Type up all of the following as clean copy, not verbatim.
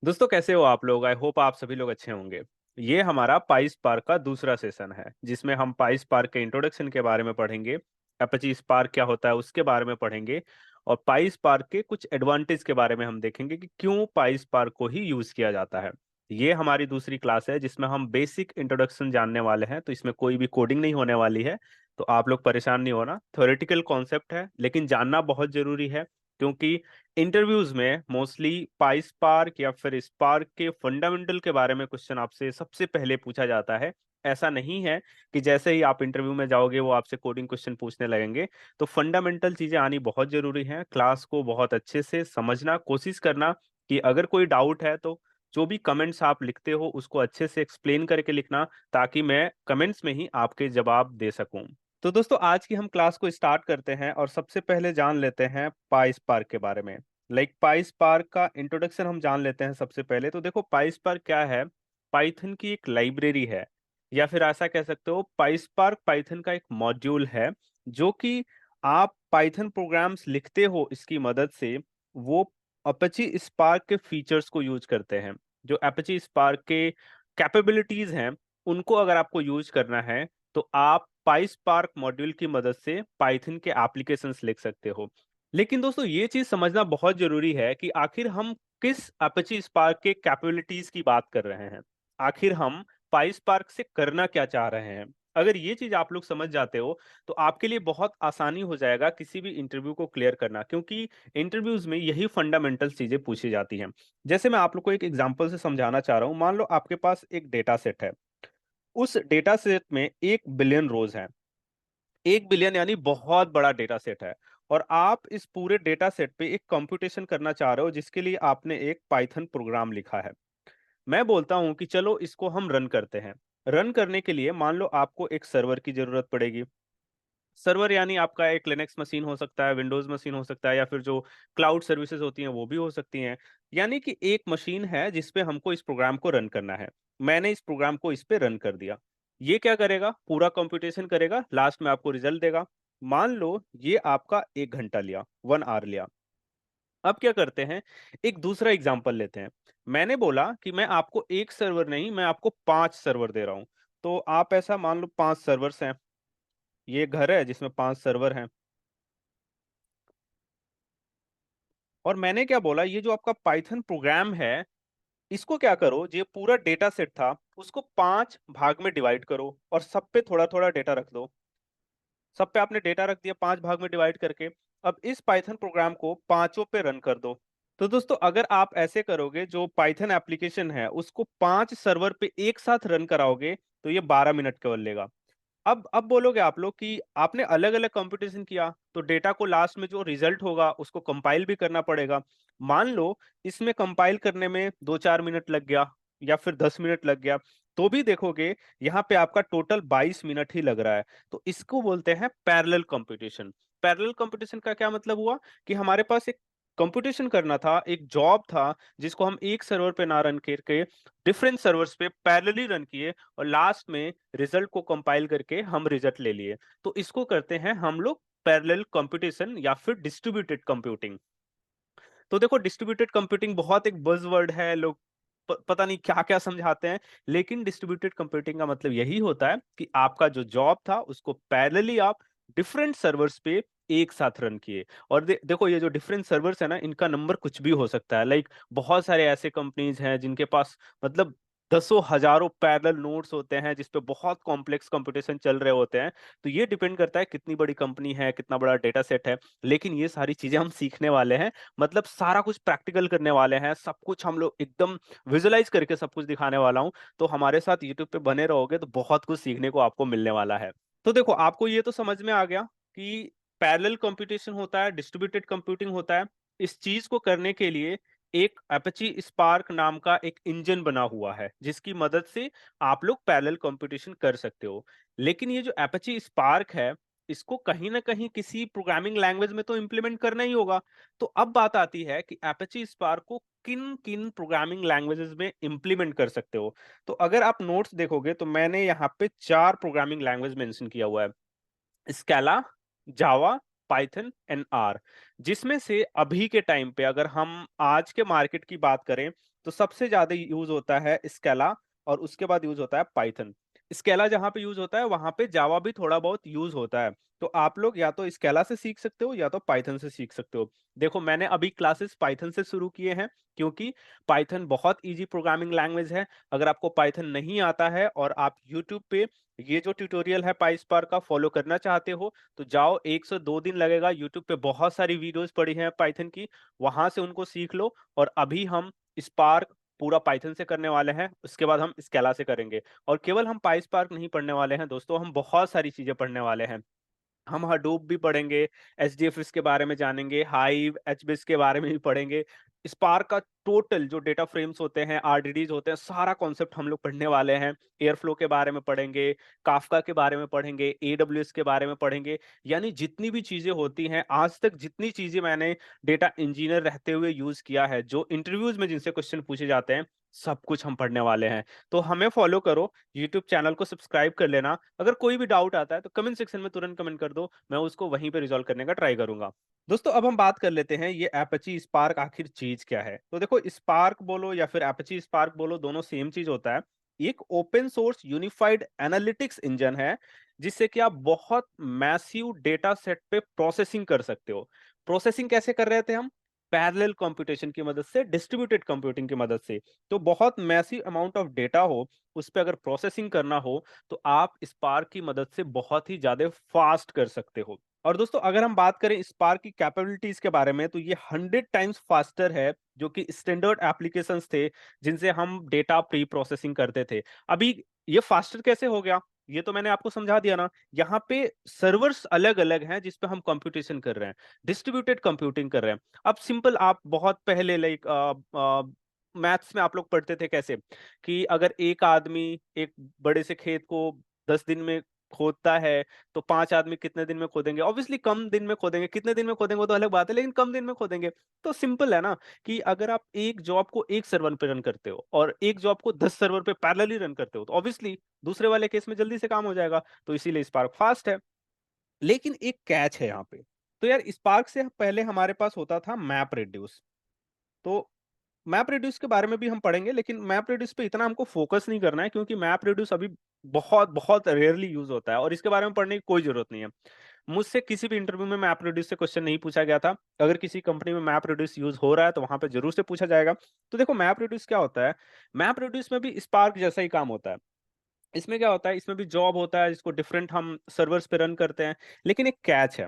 दोस्तों कैसे हो आप लोग? आई होप आप सभी लोग अच्छे होंगे। ये हमारा पाई स्पार्क का दूसरा सेशन है जिसमें हम पाई स्पार्क के इंट्रोडक्शन के बारे में पढ़ेंगे। अपेची स्पार्क क्या होता है उसके बारे में पढ़ेंगे। और पाई स्पार्क के कुछ एडवांटेज के बारे में हम देखेंगे कि क्यों पाई स्पार्क को ही यूज किया जाता है। ये हमारी दूसरी क्लास है जिसमें हम बेसिक इंट्रोडक्शन जानने वाले हैं, तो इसमें कोई भी कोडिंग नहीं होने वाली है। तो आप लोग परेशान नहीं होना, थ्योरेटिकल कॉन्सेप्ट है लेकिन जानना बहुत जरूरी है। क्योंकि इंटरव्यूज में मोस्टली पाई स्पार्क या फिर स्पार्क के फंडामेंटल के बारे में क्वेश्चन आपसे सबसे पहले पूछा जाता है। ऐसा नहीं है कि जैसे ही आप इंटरव्यू में जाओगे वो आपसे कोडिंग क्वेश्चन पूछने लगेंगे। तो फंडामेंटल चीजें आनी बहुत जरूरी है। क्लास को बहुत अच्छे से समझना, कोशिश करना कि अगर कोई डाउट है तो जो भी कमेंट्स आप लिखते हो उसको अच्छे से एक्सप्लेन करके लिखना, ताकि मैं कमेंट्स में ही आपके जवाब दे सकूं। तो दोस्तों आज की हम क्लास को स्टार्ट करते हैं और सबसे पहले जान लेते हैं पाई स्पार्क के बारे में। पाई स्पार्क का इंट्रोडक्शन हम जान लेते हैं सबसे पहले। तो देखो पाई स्पार्क क्या है। पाइथन की एक लाइब्रेरी है, या फिर ऐसा कह सकते हो पाई स्पार्क पाइथन का एक मॉड्यूल है जो कि आप पाइथन प्रोग्राम्स लिखते हो इसकी मदद से। वो अपेची स्पार्क के फीचर्स को यूज करते हैं। जो अपेची स्पार्क के कैपेबिलिटीज हैं उनको अगर आपको यूज करना है तो आप पाई स्पार्क मॉड्यूल की मदद से पाइथन के एप्लीकेशंस लिख सकते हो। लेकिन दोस्तों ये चीज समझना बहुत जरूरी है कि आखिर हम किस अपेची स्पार्क के कैपेबिलिटीज की बात कर रहे हैं। आखिर हम पाई स्पार्क से करना क्या चाह रहे हैं। अगर ये चीज आप लोग समझ जाते हो तो आपके लिए बहुत आसानी हो जाएगा किसी भी इंटरव्यू को क्लियर करना, क्योंकि इंटरव्यूज में यही फंडामेंटल चीजें पूछी जाती हैं। जैसे मैं आप लोग को एक एग्जांपल से समझाना चाह रहा हूं। मान लो आपके पास एक डेटा सेट है। उस डेटा सेट में 1 बिलियन रोज हैं। 1 बिलियन यानी बहुत बड़ा डेटा सेट है। और आप इस पूरे डेटा सेट पे एक कंप्यूटेशन करना चाह रहे हो जिसके लिए आपने एक पाइथन प्रोग्राम लिखा है। मैं बोलता हूं कि चलो इसको हम रन करते हैं। रन करने के लिए मान लो आपको एक सर्वर की जरूरत पड़ेगी। सर्वर यानी आपका एक लिनक्स मशीन हो सकता है, विंडोज मशीन हो सकता है, या फिर जो क्लाउड सर्विसेज होती हैं वो भी हो सकती हैं। यानी कि एक मशीन है जिस पे हमको इस प्रोग्राम को रन करना है। मैंने इस प्रोग्राम को इस पे रन कर दिया। ये क्या करेगा? पूरा कंप्यूटेशन करेगा, लास्ट में आपको रिजल्ट देगा। मान लो ये आपका 1 घंटा लिया, 1 आवर लिया। अब क्या करते हैं, एक दूसरा एग्जांपल लेते हैं। मैंने बोला कि मैं आपको एक सर्वर नहीं, मैं आपको 5 सर्वर दे रहा हूं। तो आप ऐसा मान लो 5 सर्वर्स हैं। ये घर है जिसमें 5 सर्वर हैं। और मैंने क्या बोला, ये जो आपका पाइथन प्रोग्राम है इसको क्या करो, ये पूरा डेटा सेट था उसको 5 भाग में डिवाइड करो और सब पे थोड़ा थोड़ा डेटा रख दो। सब पे आपने डेटा रख दिया 5 भाग में डिवाइड करके। अब इस पाइथन प्रोग्राम को पांचों पे रन कर दो। तो दोस्तों अगर आप ऐसे करोगे, जो पाइथन एप्लीकेशन है उसको 5 सर्वर पे एक साथ रन कराओगे तो ये 12 मिनट केवल लेगा। अब बोलोगे आप लोग कि आपने अलग अलग कंपटीशन किया तो डेटा को लास्ट में जो रिजल्ट होगा उसको कंपाइल भी करना पड़ेगा। मान लो इसमें कंपाइल करने में 2-4 मिनट लग गया या फिर 10 मिनट लग गया, तो भी देखोगे यहाँ पे आपका टोटल 22 मिनट ही लग रहा है। तो इसको बोलते हैं पैरेलल कंपटीशन। पैरेलल कंपटीशन का क्या मतलब हुआ कि हमारे पास एक कंपटीशन करना था, एक जॉब था जिसको हम एक सर्वर पे ना रन करके डिफरेंट सर्वर्स पे पैरेलली रन किए, और लास्ट में रिजल्ट को कंपाइल करके हम रिजल्ट ले लिए। तो इसको करते हैं हम लोग पैरेलल कंप्यूटेशन या फिर डिस्ट्रीब्यूटेड कंप्यूटिंग। तो देखो डिस्ट्रीब्यूटेड कंप्यूटिंग बहुत एक बज़वर्ड है, लोग पता नहीं क्या-क्या समझाते हैं। लेकिन डिस्ट्रीब्यूटेड कंप्यूटिंग का मतलब यही होता है कि आपका जो जॉब था उसको पैरेलली आप डिफरेंट सर्वर्स पे एक साथ रन किए। और देखो ये जो डिफरेंट सर्वर्स है ना, इनका नंबर कुछ भी हो सकता है। बहुत सारे ऐसे कंपनीज हैं जिनके पास मतलब दसों हजारों पैरेलल नोड्स होते हैं जिस पे बहुत कॉम्प्लेक्स कंप्यूटेशन चल रहे होते हैं। तो ये डिपेंड करता है कितनी बड़ी कंपनी है, कितना बड़ा डेटा सेट है। लेकिन ये सारी चीजें हम सीखने वाले हैं। मतलब सारा कुछ प्रैक्टिकल करने वाले हैं, सब कुछ हम लोग एकदम विजुअलाइज करके सब कुछ दिखाने वाला हूँ। तो हमारे साथ यूट्यूब पे बने रहोगे तो बहुत कुछ सीखने को आपको मिलने वाला है। तो देखो आपको ये तो समझ में आ गया कि पैरेलल कंप्यूटेशन होता है, डिस्ट्रीब्यूटेड कंप्यूटिंग होता है। इस चीज को करने के लिए एक अपेची स्पार्क नाम का एक इंजन बना हुआ है जिसकी मदद से आप लोग पैरेलल कंप्यूटेशन कर सकते हो। लेकिन ये जो अपेची स्पार्क है इसको कहीं ना कहीं किसी प्रोग्रामिंग लैंग्वेज में तो इम्प्लीमेंट करना ही होगा। तो अब बात आती है कि एपेची स्पार्क को किन किन प्रोग्रामिंग लैंग्वेजेस में इम्प्लीमेंट कर सकते हो। तो अगर आप नोट्स देखोगे तो मैंने यहाँ पे 4 प्रोग्रामिंग लैंग्वेज मेंशन किया हुआ है: Scala, Java, Python and R. जिसमें से अभी के टाइम पे अगर हम आज के मार्केट की बात करें तो सबसे ज्यादा यूज होता है स्केला, और उसके बाद यूज होता है पाइथन। स्केला जहां पे यूज होता है वहां पे जावा भी थोड़ा बहुत यूज होता है। तो आप लोग या तो स्केला से सीख सकते हो या तो पाइथन से सीख सकते हो। देखो मैंने अभी क्लासेस पाइथन से शुरू किए हैं, क्योंकि पाइथन बहुत इजी प्रोग्रामिंग लैंग्वेज है। अगर आपको पाइथन नहीं आता है और आप यूट्यूब पे ये जो ट्यूटोरियल है पाइस्पार्क का फॉलो करना चाहते हो, तो जाओ, 1 से 2 दिन लगेगा। यूट्यूब पे बहुत सारी वीडियोस पड़ी हैं पाइथन की, वहां से उनको सीख लो। और अभी हम स्पार्क पूरा पाइथन से करने वाले हैं, उसके बाद हम स्केला से करेंगे। और केवल हम पाइस्पार्क नहीं पढ़ने वाले हैं दोस्तों, हम बहुत सारी चीजें पढ़ने वाले हैं। हम हडूप भी पढ़ेंगे, एचडीएफएस के बारे में जानेंगे, हाइव एचबीएस के बारे में भी पढ़ेंगे। स्पार्क का टोटल जो डेटा फ्रेम्स होते हैं, आरडीडीज होते हैं, सारा कॉन्सेप्ट हम लोग पढ़ने वाले हैं। एयरफ्लो के बारे में पढ़ेंगे, काफका के बारे में पढ़ेंगे, एडब्ल्यूएस के बारे में पढ़ेंगे। यानी जितनी भी चीजें होती हैं आज तक, जितनी चीजें मैंने डेटा इंजीनियर रहते हुए यूज किया है, जो इंटरव्यूज में जिनसे क्वेश्चन पूछे जाते हैं, सब कुछ हम पढ़ने वाले हैं। तो हमें फॉलो करो, यूट्यूब चैनल को सब्सक्राइब कर लेना। अगर कोई भी डाउट आता है तो कमेंट सेक्शन में तुरंत कमेंट कर दो, मैं उसको वहीं पे रिजॉल्व करने का ट्राई करूंगा। दोस्तों अब हम बात कर लेते हैं ये एपची स्पार्क आखिर चीज क्या है। तो देखो, स्पार्क बोलो या फिर एपची स्पार्क बोलो, दोनों सेम चीज होता है। एक open source unified analytics engine है, जिससे कि आप बहुत मैसिव डेटा सेट पे प्रोसेसिंग कर सकते हो। प्रोसेसिंग कैसे कर रहे थे हम? पैरेलल कंप्यूटेशन की मदद से, डिस्ट्रीब्यूटेड कंप्यूटिंग की मदद से। तो बहुत मैसिव अमाउंट ऑफ डेटा हो, उस पे अगर प्रोसेसिंग करना हो, तो आप स्पार्क की मदद से बहुत ही ज्यादा फास्ट कर सकते हो। और दोस्तों अगर हम बात करें स्पार्क की कैपेबिलिटीज के बारे में, तो ये 100 टाइम्स फास्टर है, जो कि स्टैंडर्ड एप्लीकेशंस थे जिनसे हम डेटा प्री प्रोसेसिंग करते थे। अभी ये फास्टर कैसे हो गया, ये तो मैंने आपको समझा दिया ना। यहाँ पे सर्वर्स अलग अलग हैं जिस पे हम कंप्यूटेशन कर रहे हैं, डिस्ट्रीब्यूटेड कंप्यूटिंग कर रहे हैं। अब सिंपल, आप बहुत पहले लाइक मैथ्स में आप लोग पढ़ते थे कैसे, कि अगर एक आदमी एक बड़े से खेत को 10 दिन में खोदता है, तो 5 आदमी कितने दिन में खोदेंगे? ऑब्वियसली कम दिन में खोदेंगे। कितने दिन में खोदेंगे वो तो अलग बात है, लेकिन कम दिन में खोदेंगे। तो सिंपल है ना, कि अगर आप एक जॉब को एक सर्वर पे रन करते हो और एक जॉब को 10 सर्वर पे पैरेलली रन करते हो, तो ऑब्वियसली दूसरे वाले केस में जल्दी से काम हो जाएगा। तो इसीलिए स्पार्क फास्ट है। लेकिन एक कैच है यहाँ पे। तो यार, स्पार्क से पहले हमारे पास होता था मैप रेड्यूस। तो मैप रेड्यूस के बारे में भी हम पढ़ेंगे, लेकिन मैप रेड्यूस पे इतना हमको फोकस नहीं करना है, क्योंकि मैप रेड्यूस अभी बहुत बहुत रेयरली यूज होता है और इसके बारे में पढ़ने की कोई जरूरत नहीं है। मुझसे किसी भी इंटरव्यू में मैप रेड्यूस से क्वेश्चन नहीं पूछा गया था। अगर किसी कंपनी में मैप रेड्यूस यूज हो रहा है तो वहां पे जरूर से पूछा जाएगा। तो देखो, मैप रेड्यूस क्या होता है? मैप रेड्यूस में भी स्पार्क जैसा ही काम होता है। इसमें क्या होता है, इसमें भी जॉब होता है जिसको डिफरेंट हम सर्वर्स पे रन करते हैं। लेकिन एक कैच है।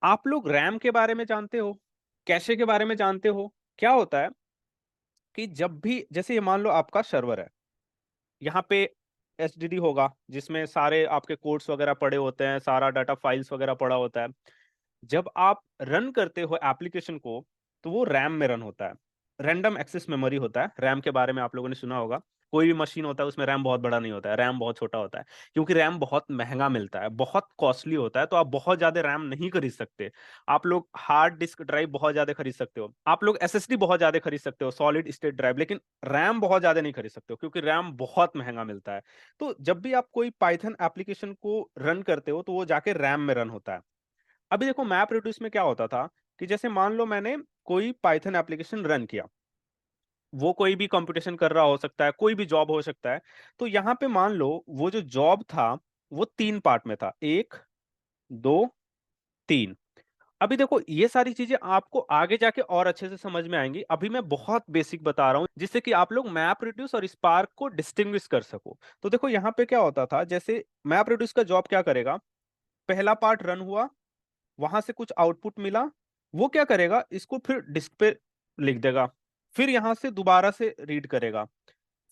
आप लोग रैम के बारे में जानते हो, कैशे के बारे में जानते हो। क्या होता है कि जब भी, जैसे ये मान लो आपका सर्वर है, यहाँ पे एचडीडी होगा जिसमें सारे आपके कोड्स वगैरह पड़े होते हैं, सारा डाटा फाइल्स वगैरह पड़ा होता है। जब आप रन करते हो एप्लीकेशन को, तो वो रैम में रन होता है। रैंडम एक्सेस मेमोरी होता है रैम के बारे में, आप लोगों ने सुना होगा। कोई भी मशीन होता है उसमें रैम बहुत बड़ा नहीं होता है, रैम बहुत छोटा होता है। क्योंकि रैम बहुत महंगा मिलता है, बहुत कॉस्टली होता है, तो आप बहुत ज्यादा रैम नहीं खरीद सकते। आप लोग हार्ड डिस्क ड्राइव बहुत ज्यादा खरीद सकते हो, आप लोग एसएसडी बहुत ज्यादा खरीद सकते हो, सॉलिड स्टेट ड्राइव, लेकिन रैम बहुत ज्यादा नहीं खरीद सकते हो, क्योंकि रैम बहुत महंगा मिलता है। तो जब भी आप कोई पाइथन एप्लीकेशन को रन करते हो, तो वो जाके रैम में रन होता है। अभी देखो, मैप रिड्यूस में क्या होता था, कि जैसे मान लो मैंने कोई पाइथन एप्लीकेशन रन किया, वो कोई भी कंप्यूटेशन कर रहा हो सकता है, कोई भी जॉब हो सकता है। तो यहाँ पे मान लो वो जो जॉब था, वो 3 पार्ट में था, 1, 2, 3। अभी देखो, ये सारी चीजें आपको आगे जाके और अच्छे से समझ में आएंगी। अभी मैं बहुत बेसिक बता रहा हूँ, जिससे कि आप लोग मैप रिड्यूस और स्पार्क को डिस्टिंग्विश कर सको। तो देखो, यहाँ पे क्या होता था, जैसे मैप रिड्यूस का जॉब क्या करेगा, पहला पार्ट रन हुआ, वहां से कुछ आउटपुट मिला, वो क्या करेगा, इसको फिर डिस्क पे लिख देगा, फिर यहां से दोबारा से रीड करेगा,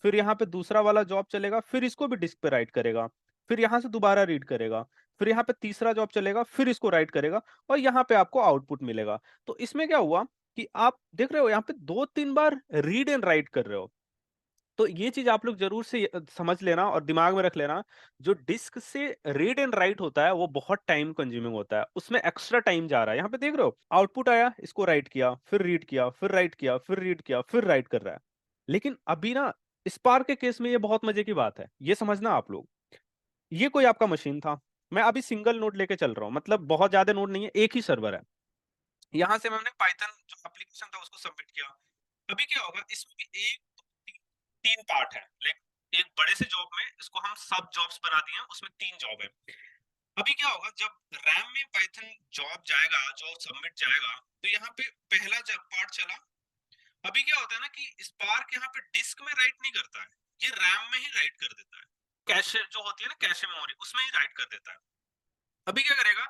फिर यहाँ पे दूसरा वाला जॉब चलेगा, फिर इसको भी डिस्क पे राइट करेगा, फिर यहाँ से दोबारा रीड करेगा, फिर यहाँ पे तीसरा जॉब चलेगा, फिर इसको राइट करेगा, और यहाँ पे आपको आउटपुट मिलेगा। तो इसमें क्या हुआ, कि आप देख रहे हो यहाँ पे 2-3 बार रीड एंड राइट कर रहे हो। तो ये चीज आप लोग जरूर से समझ लेना और दिमाग में रख लेना। जो डिस्क से रीड एंड राइट होता है वो बहुत टाइम कंज्यूमिंग होता है, उसमें एक्स्ट्रा टाइम जा रहा है। यहाँ पे देख रहे हो, आउटपुट आया, इसको राइट किया, फिर रीड किया, फिर राइट किया, फिर रीड किया, फिर राइट कर रहा है। लेकिन अभी ना, स्पार्क के केस में ये बहुत मजे की बात है, ये समझना आप लोग। ये कोई आपका मशीन था, मैं अभी सिंगल नोड लेके चल रहा हूँ, मतलब बहुत ज्यादा नोड नहीं है, एक ही सर्वर है। यहां से मैंने पाइथन जो एप्लीकेशन था उसको सबमिट किया, अभी क्या होगा, इसमें भी एक तीन, तीन पार्ट है, लाइक एक बड़े से जॉब में इसको हम सब जॉब्स बना दिए हैं, उसमें तीन जॉब है। अभी क्या होगा, जब रैम में पाइथन जॉब जाएगा, जॉब सबमिट जाएगा, तो यहाँ पे पहला पार्ट चला। अभी क्या होता है ना कि स्पार्क यहाँ पे डिस्क में राइट नहीं करता है, ये रैम में ही राइट कर देता है। कैशे जो होती है ना, कैशे मेमोरी, उसमें ही राइट कर देता है। अभी क्या करेगा,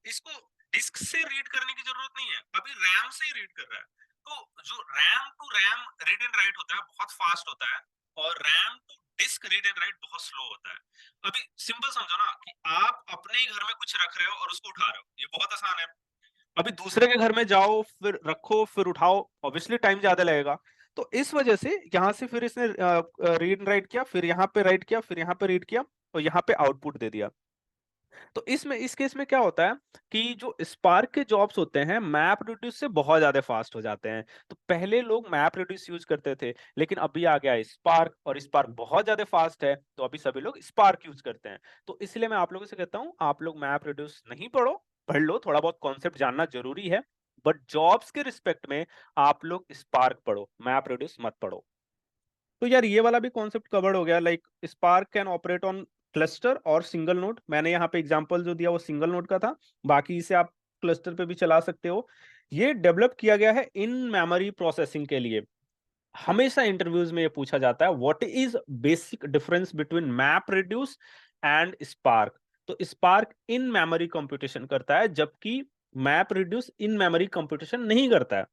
इसको डिस्क से रीड करने की जरूरत नहीं है, अभी रैम से ही रीड कर रहा है। तो जो RAM to RAM read and write होता है बहुत फास्ट होता है, और RAM to disk read and write बहुत स्लो होता है। अभी सिंपल समझो ना कि आप अपने ही घर में कुछ रख रहे हो और उसको उठा रहे हो, ये बहुत आसान है। अभी दूसरे के घर में जाओ, फिर रखो, फिर उठाओ, ऑब्वियसली टाइम ज्यादा लगेगा। तो इस वजह से यहाँ से फिर इसने रीड राइट किया, फिर यहाँ पे राइट किया, फिर यहाँ पे रीड किया, और यहाँ पे आउटपुट दे दिया। तो इसमें इस केस में क्या होता है कि जो स्पार्क के जॉब्स होते हैं मैप रिड्यूस से बहुत ज्यादा फास्ट हो जाते हैं। तो पहले लोग मैप रिड्यूस यूज करते थे, लेकिन अभी आ गया स्पार्क, और स्पार्क बहुत ज्यादा फास्ट है, तो अभी सभी लोग स्पार्क यूज करते हैं। तो इसलिए मैं आप लोगों से कहता हूँ, आप लोग मैप रिड्यूस नहीं पढ़ो, पढ़ लो, थोड़ा बहुत कॉन्सेप्ट जानना जरूरी है, बट जॉब्स के रिस्पेक्ट में आप लोग स्पार्क पढ़ो, मैप रिड्यूस मत पढ़ो। तो यार ये वाला भी कॉन्सेप्ट कवर्ड हो गया, like spark can operate on cluster और सिंगल नोड। मैंने यहाँ पे एग्जांपल जो दिया वो सिंगल नोड का था, बाकी इसे आप क्लस्टर पे भी चला सकते हो। ये डेवलप किया गया है इन मेमोरी प्रोसेसिंग के लिए। हमेशा इंटरव्यूज में ये पूछा जाता है, what is basic difference between map reduce and spark. तो स्पार्क इन मेमोरी कंप्यूटेशन करता है, जबकि map reduce in memory computation नहीं करता है।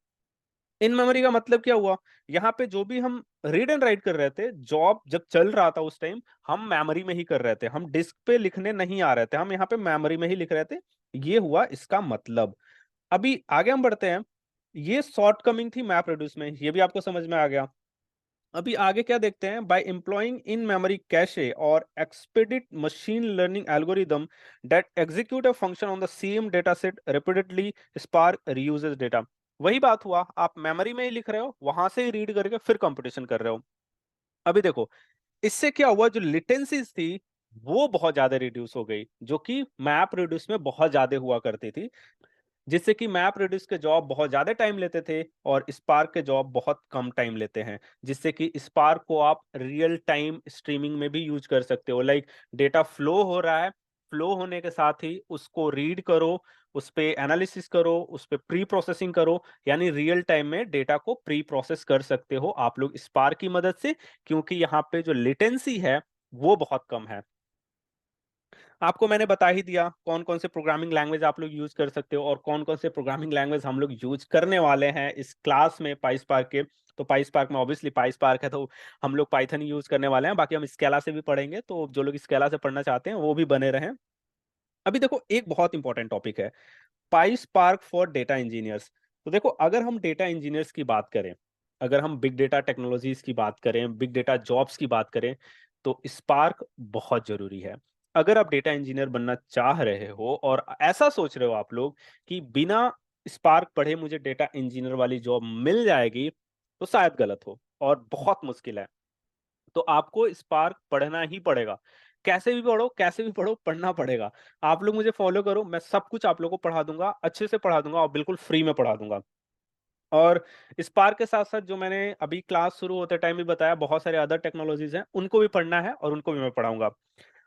इन मेमोरी का मतलब क्या हुआ, यहाँ पे जो भी हम रीड एंड राइट कर रहे थे, जॉब जब चल रहा था उस टाइम हम मेमोरी में ही कर रहे थे, हम डिस्क पे लिखने नहीं आ रहे थे, हम यहाँ पे मेमोरी में ही लिख रहे थे। ये हुआ इसका मतलब। अभी आगे हम बढ़ते हैं। ये शॉर्ट कमिंग थी मैप रिड्यूस में, ये भी आपको समझ में आ गया। अभी आगे क्या देखते हैं, by employing in memory cache और expedite machine learning algorithm that execute a function on the same data set repeatedly, Spark reuses data. वही बात हुआ, आप मेमोरी में ही लिख रहे हो, वहां से ही रीड करके फिर कंप्यूटेशन कर रहे हो। अभी देखो, इससे क्या हुआ, जो लिटेंसीज थी वो बहुत ज्यादा रिड्यूस हो गई, जो कि मैप रिड्यूस में बहुत ज्यादा हुआ करती थी, जिससे कि मैप रेडियस के जॉब बहुत ज्यादा टाइम लेते थे और स्पार्क के जॉब बहुत कम टाइम लेते हैं। जिससे कि स्पार्क को आप रियल टाइम स्ट्रीमिंग में भी यूज कर सकते हो, लाइक डेटा फ्लो हो रहा है, फ्लो होने के साथ ही उसको रीड करो, उस पे एनालिसिस करो, उस पे प्री प्रोसेसिंग करो, यानी रियल टाइम में डेटा को प्री प्रोसेस कर सकते हो आप लोग स्पार्क की मदद से, क्योंकि यहाँ पे जो लिटेंसी है वो बहुत कम है। आपको मैंने बता ही दिया कौन कौन से प्रोग्रामिंग लैंग्वेज आप लोग यूज कर सकते हो और कौन कौन से प्रोग्रामिंग लैंग्वेज हम लोग यूज करने वाले हैं इस क्लास में पाइस्पार्क के। तो पाइस्पार्क में ऑब्वियसली पाइस्पार्क है, तो हम लोग पाइथन ही यूज करने वाले हैं, बाकी हम स्केला से भी पढ़ेंगे, तो जो लोग स्केला से पढ़ना चाहते हैं वो भी बने रहें। अभी देखो एक बहुत इंपॉर्टेंट टॉपिक है, पाइस्पार्क फॉर डेटा इंजीनियर्स। तो देखो, अगर हम डेटा इंजीनियर्स की बात करें, अगर हम बिग डेटा टेक्नोलॉजीज की बात करें, बिग डेटा जॉब्स की बात करें, तो स्पार्क बहुत जरूरी है। अगर आप डेटा इंजीनियर बनना चाह रहे हो और ऐसा सोच रहे हो आप लोग कि बिना स्पार्क पढ़े मुझे डेटा इंजीनियर वाली जॉब मिल जाएगी, तो शायद गलत हो और बहुत मुश्किल है। तो आपको स्पार्क पढ़ना ही पड़ेगा, कैसे भी पढ़ो, कैसे भी पढ़ो, पढ़ना पड़ेगा। आप लोग मुझे फॉलो करो, मैं सब कुछ आप लोगों को पढ़ा दूंगा, अच्छे से पढ़ा दूंगा और बिल्कुल फ्री में पढ़ा दूंगा। और स्पार्क के साथ साथ जो मैंने अभी क्लास शुरू होते टाइम भी बताया, बहुत सारे अदर टेक्नोलॉजीज हैं, उनको भी पढ़ना है और उनको भी मैं पढ़ाऊंगा।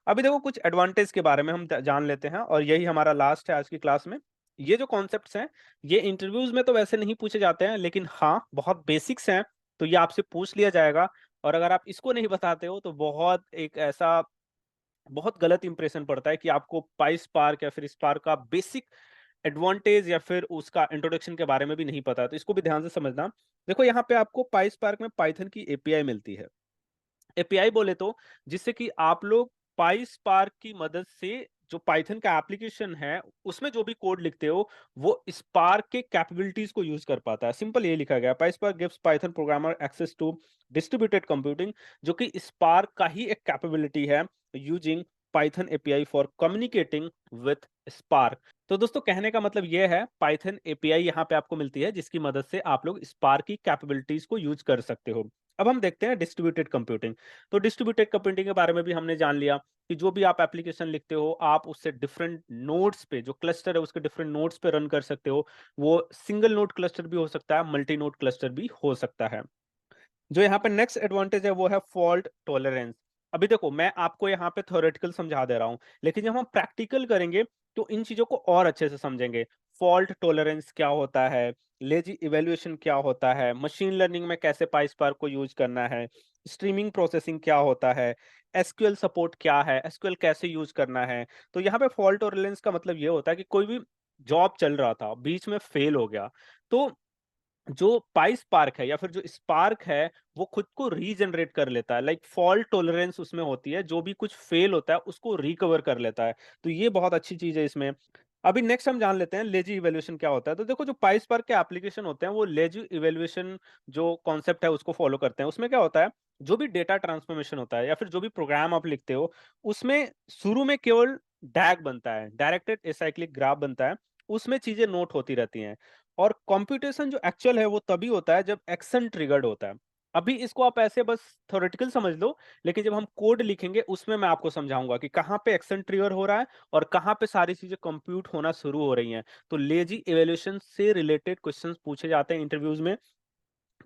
अभी देखो कुछ एडवांटेज के बारे में हम जान लेते हैं, और यही हमारा लास्ट है आज की क्लास में। ये जो कॉन्सेप्ट्स हैं, ये इंटरव्यूज में तो वैसे नहीं पूछे जाते हैं, लेकिन हाँ बहुत बेसिक्स हैं, तो ये आपसे पूछ लिया जाएगा। और अगर आप इसको नहीं बताते हो तो बहुत एक ऐसा बहुत गलत इंप्रेशन पड़ता है कि आपको पाई स्पार्क या फिर स्पार्क का बेसिक एडवांटेज या फिर उसका इंट्रोडक्शन के बारे में भी नहीं पता है, तो इसको भी ध्यान से समझना। देखो यहाँ पे आपको पाई स्पार्क में पाइथन की एपीआई मिलती है, एपीआई बोले तो, जिससे कि आप लोग पाई स्पार्क की मदद से जो पाइथन का एप्लीकेशन है उसमें जो भी कोड लिखते हो वो स्पार्क के कैपेबिलिटीज को यूज कर पाता है। सिंपल ये लिखा गया, PySpark gives Python programmer access to distributed computing, जो कि स्पार्क का ही एक कैपेबिलिटी है, using Python API for communicating with Spark. तो दोस्तों कहने का मतलब यह है, पाइथन एपीआई यहाँ पे आपको मिलती है जिसकी मदद से आप लोग स्पार्क की कैपेबिलिटीज को यूज कर सकते हो। अब हम देखते हैं डिस्ट्रीब्यूटेड कंप्यूटिंग। तो डिस्ट्रीब्यूटेड कंप्यूटिंग के बारे में भी हमने जान लिया कि जो भी आप एप्लीकेशन लिखते हो, आप उससे डिफरेंट नोड्स पे, जो क्लस्टर है उसके डिफरेंट नोड्स पे रन कर सकते हो। वो सिंगल नोड क्लस्टर भी हो सकता है, मल्टी नोड क्लस्टर भी हो सकता है। जो यहाँ पे नेक्स्ट एडवांटेज है वो है फॉल्ट टॉलरेंस। अभी देखो, मैं आपको यहाँ पे थ्योरेटिकल समझा दे रहा हूँ, लेकिन जब हम प्रैक्टिकल करेंगे तो इन चीजों को और अच्छे से समझेंगे। फॉल्ट टॉलरेंस क्या होता है, लेजी इवेल्युएशन क्या होता है, मशीन लर्निंग में कैसे पाइस्पार्क को यूज करना है, स्ट्रीमिंग प्रोसेसिंग क्या होता है, एसक्यूएल सपोर्ट क्या है, एसक्यूएल कैसे यूज करना है। तो यहाँ पे फॉल्ट टॉलरेंस का मतलब ये होता है कि कोई भी जॉब चल रहा था, बीच में फेल हो गया, तो जो पाइस्पार्क है या फिर जो स्पार्क है, वो खुद को रीजनरेट कर लेता है। लाइक फॉल्ट टॉलरेंस उसमें होती है, जो भी कुछ फेल होता है उसको रिकवर कर लेता है। तो ये बहुत अच्छी चीज है इसमें। अभी नेक्स्ट हम जान लेते हैं लेजी इवैल्यूएशन क्या होता है। तो देखो, जो पाइस्पार्क के एप्लीकेशन होते हैं वो लेजी इवैल्यूएशन जो कॉन्सेप्ट है उसको फॉलो करते हैं। उसमें क्या होता है, जो भी डेटा ट्रांसफॉर्मेशन होता है या फिर जो भी प्रोग्राम आप लिखते हो, उसमें शुरू में केवल डैग बनता है, डायरेक्टेड एसाइक्लिक ग्राफ बनता है। उसमें चीजें नोट होती रहती हैं। और कंप्यूटेशन जो एक्चुअल है वो तभी होता है जब एक्शन ट्रिगर्ड होता है। अभी इसको आप ऐसे बस थ्योरेटिकल समझ लो, लेकिन जब हम कोड लिखेंगे उसमें मैं आपको समझाऊंगा कि कहाँ पे एक्शन ट्रिगर हो रहा है और कहाँ पे सारी चीजें कंप्यूट होना शुरू हो रही हैं। तो लेजी इवैल्यूएशन से रिलेटेड क्वेश्चंस पूछे जाते हैं इंटरव्यूज में।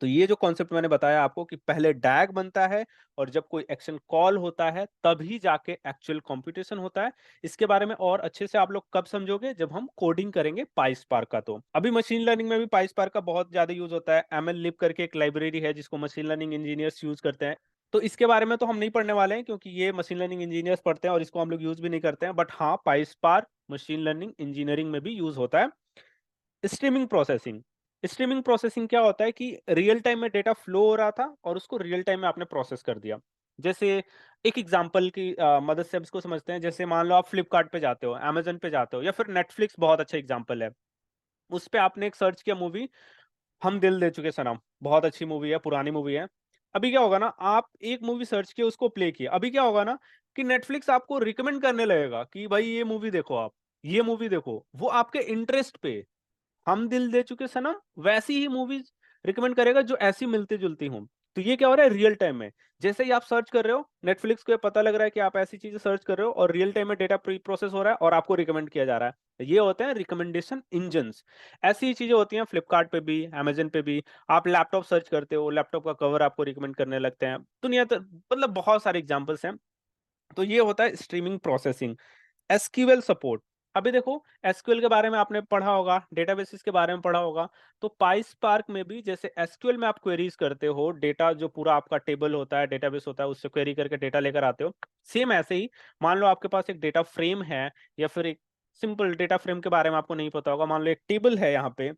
तो ये जो कॉन्सेप्ट मैंने बताया आपको कि पहले डैग बनता है और जब कोई एक्शन कॉल होता है तभी जाके एक्चुअल कंप्यूटेशन होता है। इसके बारे में और अच्छे से आप लोग कब समझोगे, जब हम कोडिंग करेंगे पाइस्पार्क का। तो अभी मशीन लर्निंग में भी पाइस्पार्क का बहुत ज्यादा यूज होता है। एमएल करके एक लाइब्रेरी है जिसको मशीन लर्निंग इंजीनियर्स यूज करते हैं। तो इसके बारे में तो हम नहीं पढ़ने वाले हैं क्योंकि ये मशीन लर्निंग इंजीनियर्स पढ़ते हैं और इसको हम लोग यूज भी नहीं करते हैं। बट हाँ, पाइस्पार्क मशीन लर्निंग इंजीनियरिंग में भी यूज होता है। Streaming processing. स्ट्रीमिंग प्रोसेसिंग क्या होता है कि रियल टाइम में डेटा फ्लो हो रहा था और उसको रियल टाइम में आपने प्रोसेस कर दिया। जैसे एक एग्जांपल की मदद से अब इसको समझते हैं। जैसे मान लो आप फ्लिपकार्ट पे जाते हो, अमेज़न पे जाते हो या फिर नेटफ्लिक्स बहुत अच्छा एग्जांपल है। उस पे आपने एक सर्च किया मूवी, हम दिल दे चुके सनम, बहुत अच्छी मूवी है, पुरानी मूवी है। अभी क्या होगा ना, आप एक मूवी सर्च किए, उसको प्ले किए, अभी क्या होगा ना कि नेटफ्लिक्स आपको रिकमेंड करने लगेगा कि भाई ये मूवी देखो, आप ये मूवी देखो। वो आपके इंटरेस्ट पे, हम दिल दे चुके सनम वैसी ही मूवीज रिकमेंड करेगा जो ऐसी मिलती जुलती हों। तो ये क्या हो रहा है रियल टाइम में, जैसे ही आप सर्च कर रहे हो नेटफ्लिक्स को ये पता लग रहा है कि आप ऐसी चीजें सर्च कर रहे हो और रियल टाइम में डेटा प्री प्रोसेस हो रहा है और आपको रिकमेंड किया जा रहा है। ये होते हैं रिकमेंडेशन इंजन्स। ऐसी ही चीजें होती हैं फ्लिपकार्ट पे भी, अमेजन पे भी। आप लैपटॉप सर्च करते हो, लैपटॉप का कवर आपको रिकमेंड करने लगते हैं। दुनिया तो मतलब बहुत सारे एग्जाम्पल्स हैं। तो ये होता है स्ट्रीमिंग प्रोसेसिंग। SQL support. अभी देखो, एसक्यूएल के बारे में आपने पढ़ा होगा, डेटाबेसेस के बारे में पढ़ा होगा। तो पाइस्पार्क में भी जैसे एसक्यूएल में आप क्वेरीज करते हो, डेटा जो पूरा आपका टेबल होता है, डेटाबेस होता है, उससे क्वेरी करके डेटा लेकर आते हो। सेम ऐसे ही मान लो आपके पास एक डेटा फ्रेम है या फिर एक सिंपल डेटा फ्रेम के बारे में आपको नहीं पता होगा। मान लो एक टेबल है यहाँ पे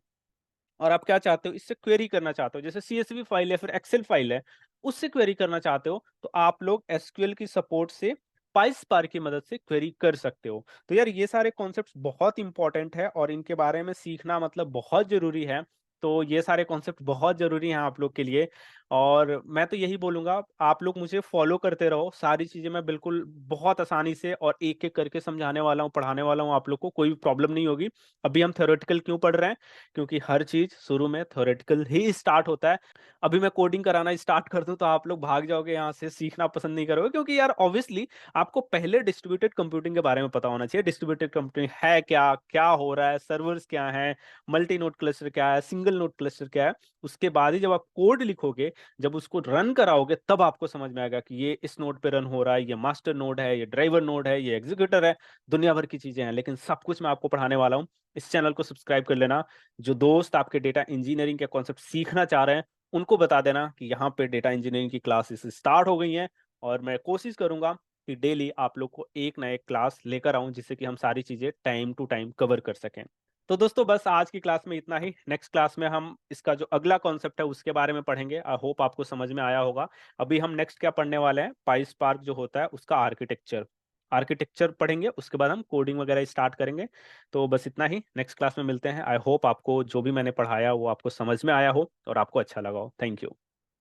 और आप क्या चाहते हो, इससे क्वेरी करना चाहते हो, जैसे सीएसवी फाइल या फिर एक्सेल फाइल है, उससे क्वेरी करना चाहते हो, तो आप लोग एसक्यूएल की सपोर्ट से पाइस्पार्क की मदद से क्वेरी कर सकते हो। तो यार ये सारे कॉन्सेप्ट्स बहुत इंपॉर्टेंट है और इनके बारे में सीखना मतलब बहुत जरूरी है। तो ये सारे कॉन्सेप्ट बहुत जरूरी हैं आप लोग के लिए। और मैं तो यही बोलूंगा, आप लोग मुझे फॉलो करते रहो, सारी चीजें मैं बिल्कुल बहुत आसानी से और एक एक करके समझाने वाला हूँ, पढ़ाने वाला हूँ। आप लोग को कोई प्रॉब्लम नहीं होगी। अभी हम थ्योरेटिकल क्यों पढ़ रहे हैं, क्योंकि हर चीज शुरू में थ्योरेटिकल ही स्टार्ट होता है। अभी मैं कोडिंग कराना स्टार्ट कर दूं तो आप लोग भाग जाओगे यहाँ से, सीखना पसंद नहीं करोगे, क्योंकि यार ऑब्वियसली आपको पहले डिस्ट्रीब्यूटेड कंप्यूटिंग के बारे में पता होना चाहिए। डिस्ट्रीब्यूटेड कंप्यूटिंग है क्या, क्या हो रहा है, सर्वर्स क्या है, मल्टी नोड क्लस्टर क्या है, सिंगल नोड क्लस्टर क्या है। उसके बाद ही जब आप कोड लिखोगे, जब उसको रन कराओगे, तब आपको समझ में आएगा कि ये इस नोड पे रन हो रहा है, ये मास्टर नोड है, ये ड्राइवर नोड है, ये एग्जीक्यूटर है। दुनिया भर की चीजें हैं, लेकिन सब कुछ मैं आपको पढ़ाने वाला हूँ। इस चैनल को सब्सक्राइब कर लेना। जो दोस्त आपके डेटा इंजीनियरिंग के कॉन्सेप्ट सीखना चाह रहे हैं, उनको बता देना कि यहाँ पे डेटा इंजीनियरिंग की क्लासेस स्टार्ट हो गई हैं। और मैं कोशिश करूंगा कि डेली आप लोग को एक ना एक क्लास लेकर आऊं, जिससे कि हम सारी चीजें टाइम टू टाइम कवर कर सकें। तो दोस्तों, बस आज की क्लास में इतना ही। नेक्स्ट क्लास में हम इसका जो अगला कॉन्सेप्ट है उसके बारे में पढ़ेंगे। आई होप आपको समझ में आया होगा। अभी हम नेक्स्ट क्या पढ़ने वाले हैं, पाइस्पार्क जो होता है उसका आर्किटेक्चर आर्किटेक्चर पढ़ेंगे। उसके बाद हम कोडिंग वगैरह स्टार्ट करेंगे। तो बस इतना ही, नेक्स्ट क्लास में मिलते हैं। आई होप आपको जो भी मैंने पढ़ाया वो आपको समझ में आया हो और आपको अच्छा लगा हो। Thank you.